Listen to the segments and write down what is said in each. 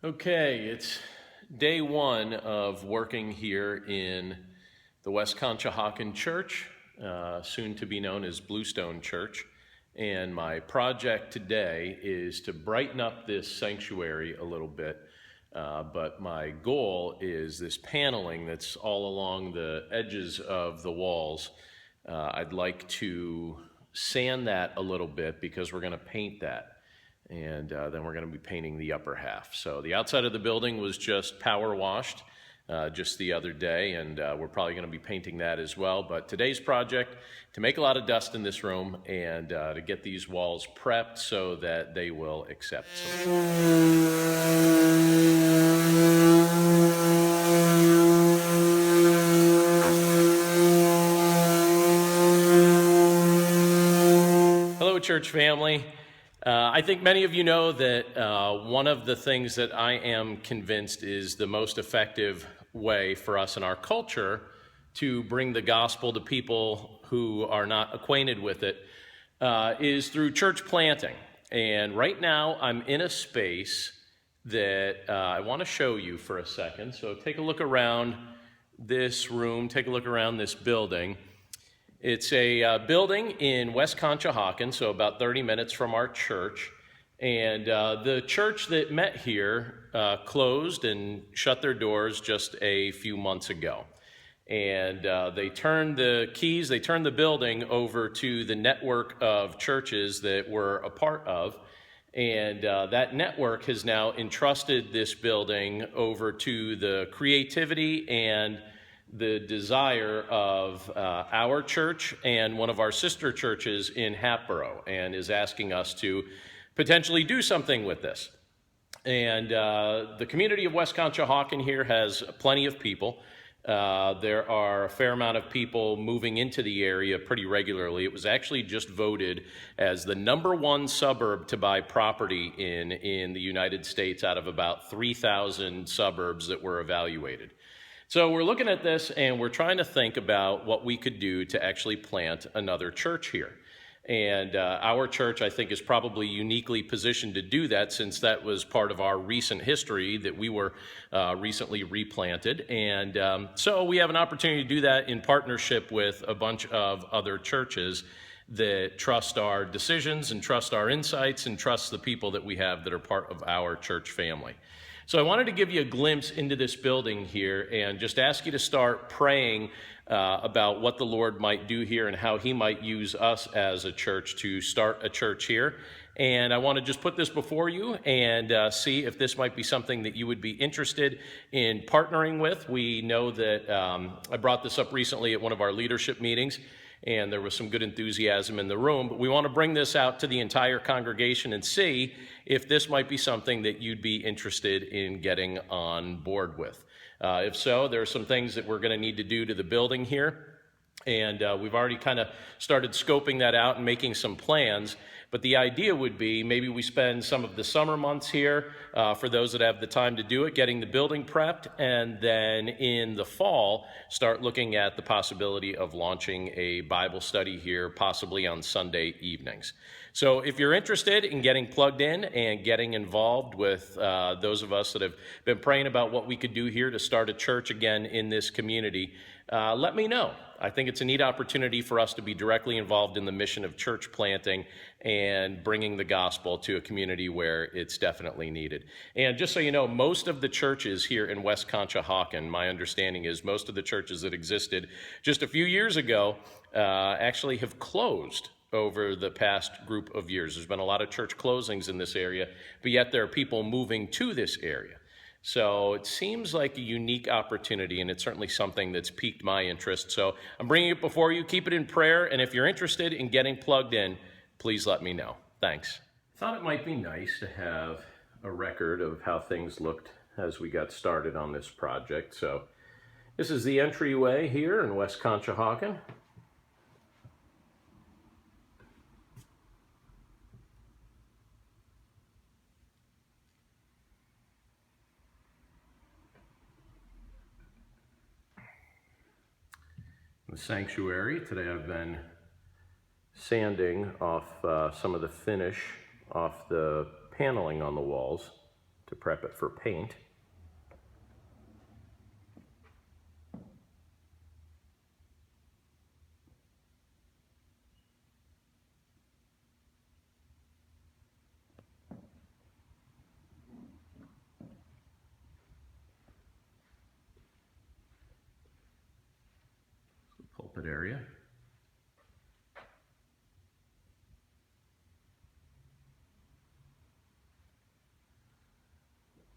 Okay, it's day one of working here in the West Conshohocken Church, soon to be known as Bluestone Church. And my project today is to brighten up this sanctuary a little bit. But my goal is this paneling that's all along the edges of the walls. I'd like to sand that a little bit because we're going to paint that. And then we're going to be painting the upper half. So the outside of the building was just power washed just the other day, and we're probably going to be painting that as well. But today's project, to make a lot of dust in this room and to get these walls prepped so that they will accept some. Hello, church family. I think many of you know that one of the things that I am convinced is the most effective way for us in our culture to bring the gospel to people who are not acquainted with it is through church planting. And right now I'm in a space that I want to show you for a second. So take a look around this room, take a look around this building. It's a building in West Conshohocken, so about 30 minutes from our church. And the church that met here closed and shut their doors just a few months ago. And they turned the building over to the network of churches that we're a part of. And that network has now entrusted this building over to the creativity and the desire of our church and one of our sister churches in Hatboro, and is asking us to potentially do something with this. And the community of West Conshohocken here has plenty of people. There are a fair amount of people moving into the area pretty regularly. It was actually just voted as the #1 suburb to buy property in the United States out of about 3,000 suburbs that were evaluated. So we're looking at this and we're trying to think about what we could do to actually plant another church here. And our church, I think, is probably uniquely positioned to do that, since that was part of our recent history that we were recently replanted. And so we have an opportunity to do that in partnership with a bunch of other churches that trust our decisions and trust our insights and trust the people that we have that are part of our church family. So I wanted to give you a glimpse into this building here and just ask you to start praying about what the Lord might do here and how he might use us as a church to start a church here. And I want to just put this before you and see if this might be something that you would be interested in partnering with. We know that I brought this up recently at one of our leadership meetings, and there was some good enthusiasm in the room, but we want to bring this out to the entire congregation and see if this might be something that you'd be interested in getting on board with. If so, there are some things that we're going to need to do to the building here, and we've already kind of started scoping that out and making some plans. But the idea would be maybe we spend some of the summer months here, for those that have the time to do it, getting the building prepped, and then in the fall, start looking at the possibility of launching a Bible study here, possibly on Sunday evenings. So if you're interested in getting plugged in and getting involved with those of us that have been praying about what we could do here to start a church again in this community, let me know. I think it's a neat opportunity for us to be directly involved in the mission of church planting and bringing the gospel to a community where it's definitely needed. And just so you know, most of the churches here in West Conshohocken, my understanding is most of the churches that existed just a few years ago actually have closed over the past group of years. There's been a lot of church closings in this area, but yet there are people moving to this area. So it seems like a unique opportunity, and it's certainly something that's piqued my interest. So I'm bringing it before you. Keep it in prayer, and if you're interested in getting plugged in, please let me know. Thanks. Thought it might be nice to have a record of how things looked as we got started on this project. So this is the entryway here in West Conshohocken. The sanctuary. Today I've been sanding off some of the finish off the paneling on the walls to prep it for paint. Pulpit area.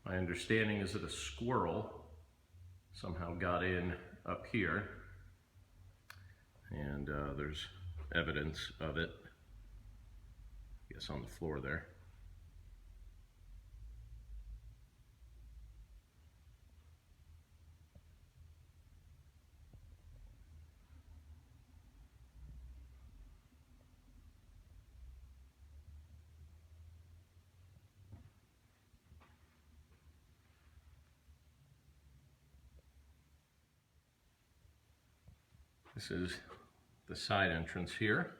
My understanding is that a squirrel somehow got in up here, and there's evidence of it, I guess, on the floor there. This is the side entrance here.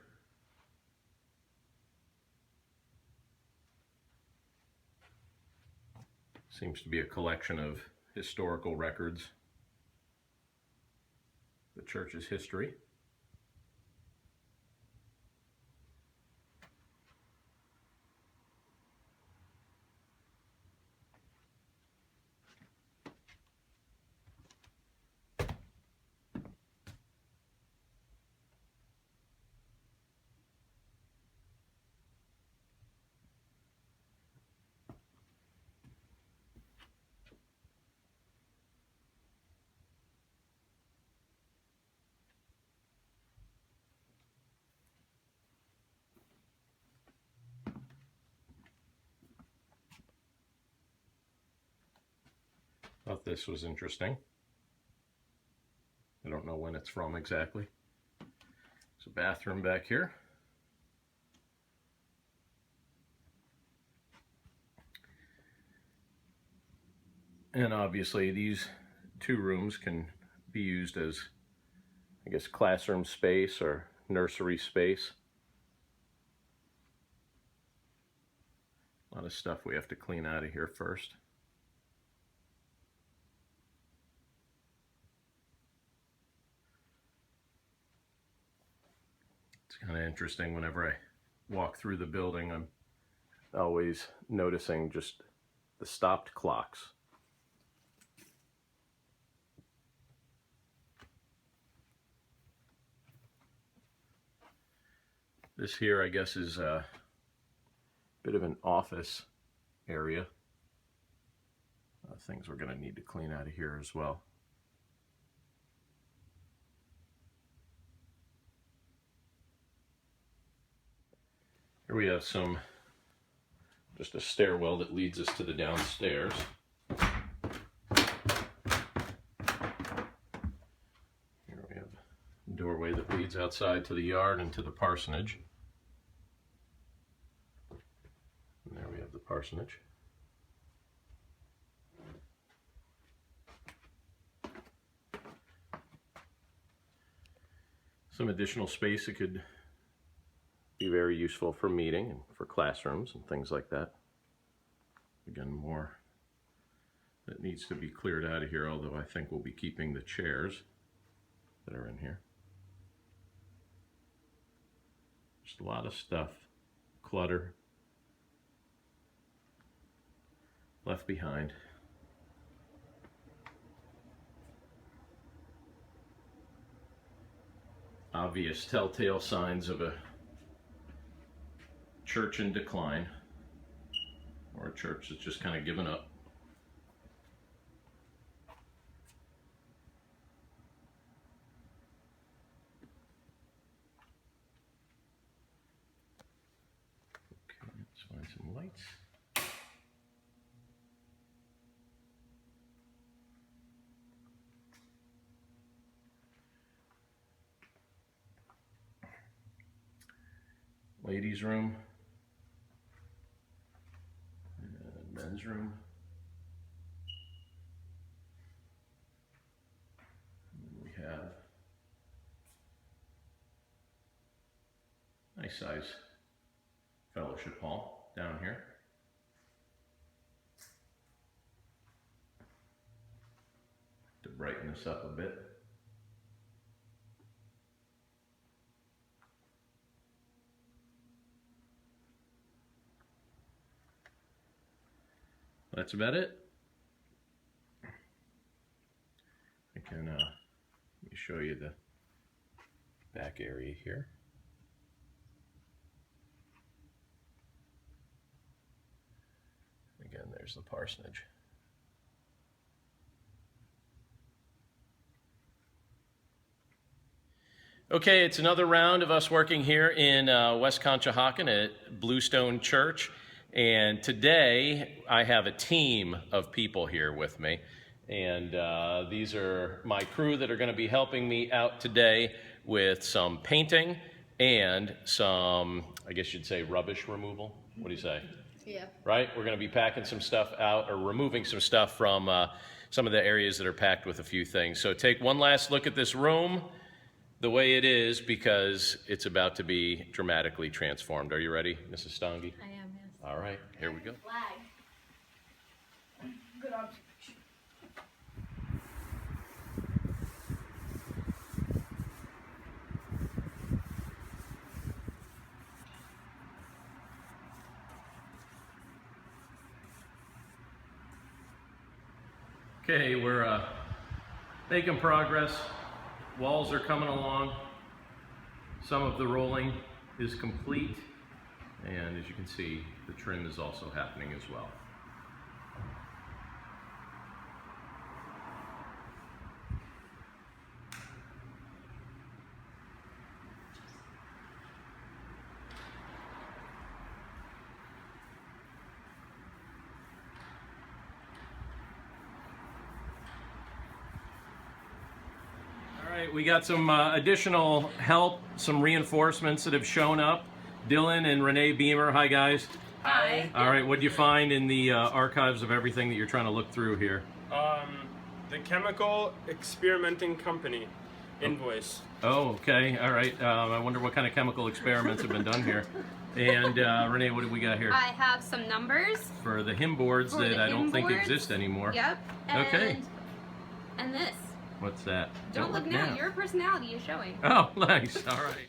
Seems to be a collection of historical records, the church's history. Thought this was interesting. I don't know when it's from exactly. There's a bathroom back here. And obviously these two rooms can be used as, I guess, classroom space or nursery space. A lot of stuff we have to clean out of here first. It's kind of interesting whenever I walk through the building, I'm always noticing just the stopped clocks. This here, I guess, is a bit of an office area. Things we're going to need to clean out of here as well. Here we have just a stairwell that leads us to the downstairs. Here we have a doorway that leads outside to the yard and to the parsonage. And there we have the parsonage. Some additional space that could be very useful for meeting and for classrooms and things like that. Again, more that needs to be cleared out of here, although I think we'll be keeping the chairs that are in here. Just a lot of stuff, clutter, left behind. Obvious telltale signs of a church in decline, or a church that's just kind of given up. Okay, let's find some lights. Ladies' room. Men's room. And we have a nice size fellowship hall down here. brighten this up a bit. That's about it. I can let me show you the back area here. Again, there's the parsonage. Okay, it's another round of us working here in West Conshohocken at Bluestone Church. And today I have a team of people here with me. And these are my crew that are going to be helping me out today with some painting and some, I guess you'd say, rubbish removal. What do you say? Yeah. Right? We're going to be packing some stuff out, or removing some stuff from some of the areas that are packed with a few things. So take one last look at this room the way it is, because it's about to be dramatically transformed. Are you ready, Mrs. Stange? I am, yes. All right, here we go. Flag. Good observation. Okay, we're making progress. Walls are coming along. Some of the rolling is complete. And as you can see, the trim is also happening as well. All right, we got some additional help, some reinforcements that have shown up. Dylan and Renee Beamer, hi guys. Hi. All right, what did you find in the archives of everything that you're trying to look through here? The Chemical Experimenting Company invoice. Oh, okay, all right. I wonder what kind of chemical experiments have been done here. And Renee, what do we got here? I have some numbers. For the hymn boards For that the I don't hymn think boards. exist anymore. Yep. And, Okay. And this. What's that? Don't look now. Your personality is showing. Oh, nice. All right.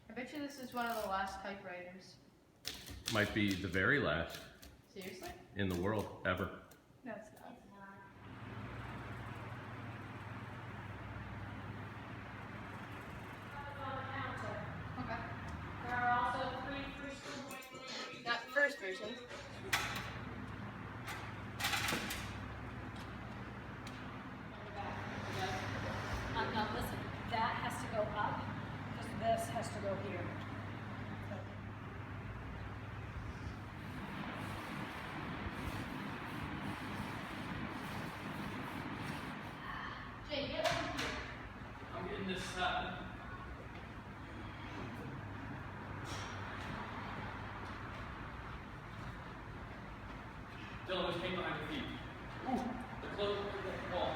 I bet you this is one of the last typewriters. Might be the very last Seriously? in the world ever. No, it's not. Okay. There are also 3 preschool boys. Not first version. No, listen. That has to go up because this has to go here. Jay, get over here. I'm getting this Dylan, what's came behind your feet? Ooh, the clothes, the wall.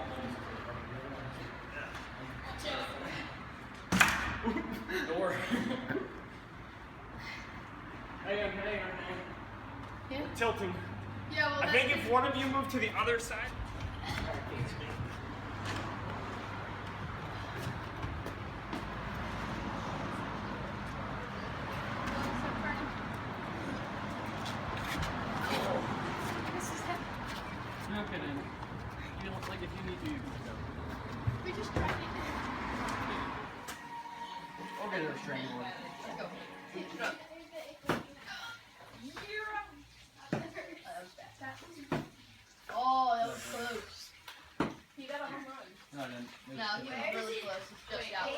Door. Hang on. Yeah? Tilting. Yeah, well, I think if one of you move to the other side. Okay, then. You look like if you need to, you can go. we just tried to do I'll get a restraining order. Let's go. Oh, that was close. You got a home run. No, I didn't. No, he was really close. It's just out.